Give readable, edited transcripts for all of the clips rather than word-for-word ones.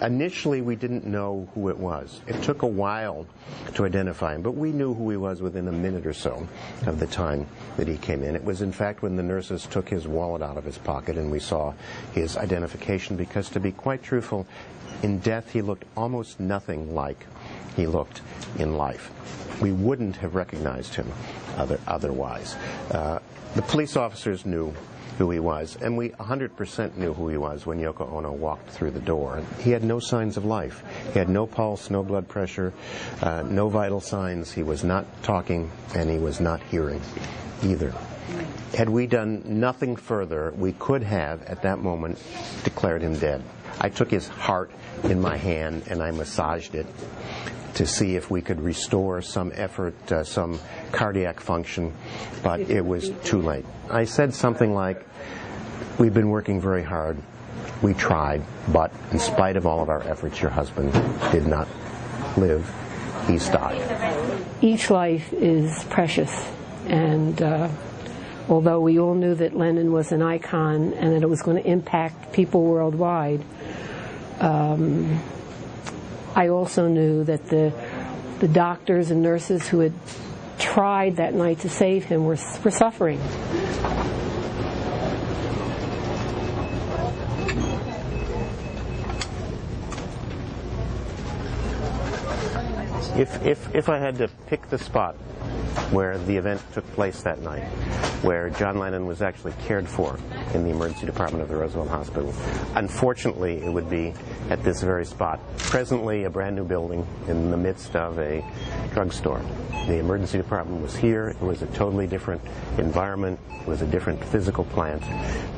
Initially, we didn't know who it was. It took a while to identify him, but we knew who he was within a minute or so of the time that he came in. It was, in fact, when the nurses took his wallet out of his pocket and we saw his identification, because, to be quite truthful, in death he looked almost nothing like he looked in life. We wouldn't have recognized him otherwise. The police officers knew who he was, and we 100% knew who he was when Yoko Ono walked through the door. He had no signs of life. He had no pulse, no blood pressure, no vital signs. He was not talking, and he was not hearing either. Had we done nothing further, we could have, at that moment, declared him dead. I took his heart in my hand and I massaged it to see if we could restore some effort, some cardiac function, but it was too late. I said something like, "We've been working very hard, we tried, but in spite of all of our efforts, your husband did not live, he's died." Each life is precious, and although we all knew that Lennon was an icon and that it was going to impact people worldwide, I also knew that the doctors and nurses who had tried that night to save him were suffering. If I had to pick the spot where the event took place that night, where John Lennon was actually cared for in the emergency department of the Roosevelt Hospital, unfortunately it would be at this very spot. Presently a brand new building in the midst of a drugstore. The emergency department was here. It was a totally different environment. It was a different physical plant.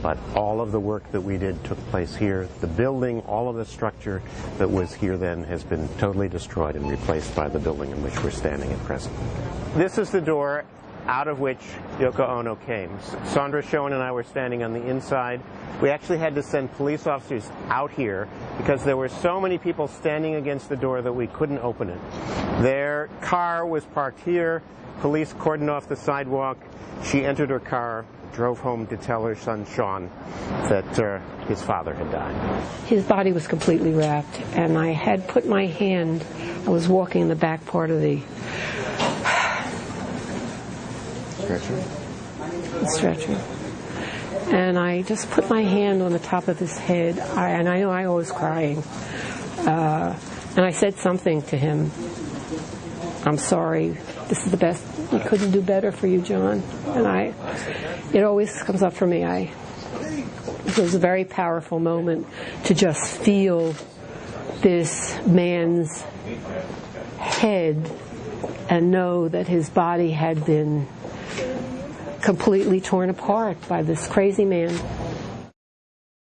But all of the work that we did took place here. The building, all of the structure that was here then has been totally destroyed and replaced by the building in which we're standing at present. This is the door out of which Yoko Ono came. Sandra Schoen and I were standing on the inside. We actually had to send police officers out here because there were so many people standing against the door that we couldn't open it. Their car was parked here. Police cordoned off the sidewalk. She entered her car, drove home to tell her son Sean that his father had died. His body was completely wrapped, and I had put my hand, I was walking in the back part of the stretcher. And I just put my hand on the top of his head, and I know I was crying. And I said something to him. "I'm sorry. This is the best. We couldn't do better for you, John." And it always comes up for me. It was a very powerful moment to just feel this man's head and know that his body had been completely torn apart by this crazy man.